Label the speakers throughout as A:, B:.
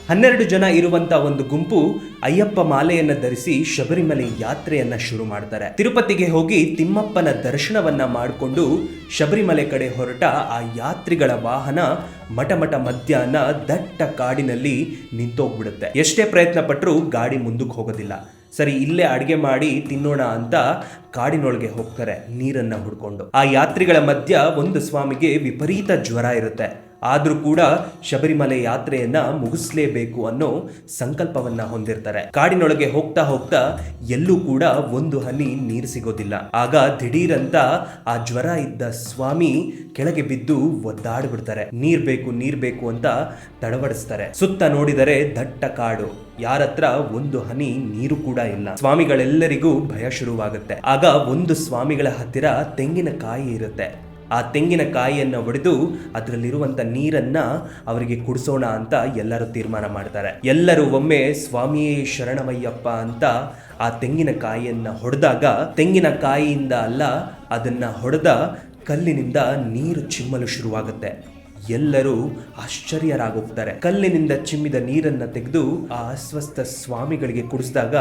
A: 12 ಜನ ಇರುವಂತ ಒಂದು ಗುಂಪು ಅಯ್ಯಪ್ಪ ಮಾಲೆಯನ್ನ ಧರಿಸಿ ಶಬರಿಮಲೆ ಯಾತ್ರೆಯನ್ನ ಶುರು ಮಾಡ್ತಾರೆ. ತಿರುಪತಿಗೆ ಹೋಗಿ ತಿಮ್ಮಪ್ಪನ ದರ್ಶನವನ್ನ ಮಾಡಿಕೊಂಡು ಶಬರಿಮಲೆ ಕಡೆ ಹೊರಟ ಆ ಯಾತ್ರಿಗಳ ವಾಹನ ಮಠ ಮಧ್ಯಾಹ್ನ ದಟ್ಟ ಕಾಡಿನಲ್ಲಿ ನಿಂತೋಗ್ಬಿಡುತ್ತೆ. ಎಷ್ಟೇ ಪ್ರಯತ್ನ ಪಟ್ಟರೂ ಗಾಡಿ ಮುಂದಕ್ಕೆ ಹೋಗೋದಿಲ್ಲ. ಸರಿ, ಇಲ್ಲೇ ಅಡಿಗೆ ಮಾಡಿ ತಿನ್ನೋಣ ಅಂತ ಕಾಡಿನೊಳಗೆ ಹೋಗ್ತಾರೆ ನೀರನ್ನ ಹುಡ್ಕೊಂಡು. ಆ ಯಾತ್ರಿಗಳ ಮಧ್ಯ ಒಂದು ಸ್ವಾಮಿಗೆ ವಿಪರೀತ ಜ್ವರ ಇರುತ್ತೆ. ಆದ್ರೂ ಕೂಡ ಶಬರಿಮಲೆ ಯಾತ್ರೆಯನ್ನ ಮುಗಿಸ್ಲೇಬೇಕು ಅನ್ನೋ ಸಂಕಲ್ಪವನ್ನ ಹೊಂದಿರ್ತಾರೆ. ಕಾಡಿನೊಳಗೆ ಹೋಗ್ತಾ ಹೋಗ್ತಾ ಎಲ್ಲೂ ಕೂಡ ಒಂದು ಹನಿ ನೀರು ಸಿಗೋದಿಲ್ಲ. ಆಗ ದಿಢೀರಂತ ಆ ಜ್ವರ ಇದ್ದ ಸ್ವಾಮಿ ಕೆಳಗೆ ಬಿದ್ದು ಒದ್ದಾಡ್ಬಿಡ್ತಾರೆ. ನೀರ್ ಬೇಕು ಅಂತ ತಡವಡಿಸ್ತಾರೆ. ಸುತ್ತ ನೋಡಿದರೆ ದಟ್ಟ ಕಾಡು, ಯಾರತ್ರ ಒಂದು ಹನಿ ನೀರು ಕೂಡ ಇಲ್ಲ. ಸ್ವಾಮಿಗಳೆಲ್ಲರಿಗೂ ಭಯ ಶುರುವಾಗುತ್ತೆ. ಆಗ ಒಂದು ಸ್ವಾಮಿಗಳ ಹತ್ತಿರ ತೆಂಗಿನಕಾಯಿ ಇರುತ್ತೆ. ಆ ತೆಂಗಿನಕಾಯಿಯನ್ನ ಒಡೆದು ಅದರಲ್ಲಿರುವಂತ ನೀರನ್ನ ಅವರಿಗೆ ಕುಡಿಸೋಣ ಅಂತ ಎಲ್ಲರೂ ತೀರ್ಮಾನ ಮಾಡ್ತಾರೆ. ಎಲ್ಲರೂ ಒಮ್ಮೆ ಸ್ವಾಮಿಯೇ ಶರಣಮಯ್ಯಪ್ಪ ಅಂತ ಆ ತೆಂಗಿನಕಾಯಿಯನ್ನ ಹೊಡೆದಾಗ ತೆಂಗಿನಕಾಯಿಯಿಂದ ಅಲ್ಲ, ಅದನ್ನ ಹೊಡೆದ ಕಲ್ಲಿನಿಂದ ನೀರು ಚಿಮ್ಮಲು ಶುರುವಾಗುತ್ತೆ. ಎಲ್ಲರೂ ಆಶ್ಚರ್ಯರಾಗೋಗ್ತಾರೆ. ಕಲ್ಲಿನಿಂದ ಚಿಮ್ಮಿದ ನೀರನ್ನ ತೆಗೆದು ಆ ಅಸ್ವಸ್ಥ ಸ್ವಾಮಿಗಳಿಗೆ ಕುಡಿಸಿದಾಗ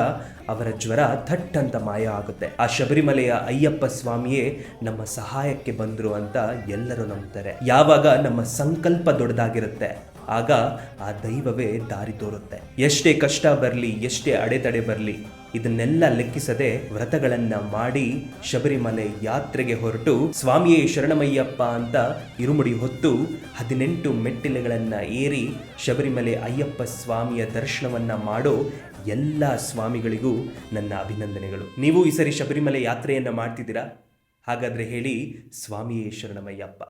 A: ಅವರ ಜ್ವರ ಥಟ್ ಅಂತ ಮಾಯ ಆಗುತ್ತೆ. ಆ ಶಬರಿಮಲೆಯ ಅಯ್ಯಪ್ಪ ಸ್ವಾಮಿಯೇ ನಮ್ಮ ಸಹಾಯಕ್ಕೆ ಬಂದ್ರು ಅಂತ ಎಲ್ಲರೂ ನಂಬ್ತಾರೆ. ಯಾವಾಗ ನಮ್ಮ ಸಂಕಲ್ಪ ದೊಡ್ಡದಾಗಿರುತ್ತೆ ಆಗ ಆ ದೈವವೇ ದಾರಿ ತೋರುತ್ತೆ. ಎಷ್ಟೇ ಕಷ್ಟ ಬರಲಿ, ಎಷ್ಟೇ ಅಡೆತಡೆ ಬರಲಿ, ಇದನ್ನೆಲ್ಲ ಲೆಕ್ಕಿಸದೆ ವ್ರತಗಳನ್ನ ಮಾಡಿ ಶಬರಿಮಲೆ ಯಾತ್ರೆಗೆ ಹೊರಟು ಸ್ವಾಮಿಯೇ ಶರಣಮಯ್ಯಪ್ಪ ಅಂತ ಇರುಮುಡಿ ಹೊತ್ತು 18 ಮೆಟ್ಟಿಲುಗಳನ್ನ ಏರಿ ಶಬರಿಮಲೆ ಅಯ್ಯಪ್ಪ ಸ್ವಾಮಿಯ ದರ್ಶನವನ್ನ ಮಾಡೋ ಎಲ್ಲ ಸ್ವಾಮಿಗಳಿಗೂ ನನ್ನ ಅಭಿನಂದನೆಗಳು. ನೀವು ಈ ಸರಿ ಶಬರಿಮಲೆ ಯಾತ್ರೆಯನ್ನ ಮಾಡ್ತಿದ್ದೀರಾ? ಹಾಗಾದ್ರೆ ಹೇಳಿ, ಸ್ವಾಮಿಯೇ ಶರಣಮಯ್ಯಪ್ಪ.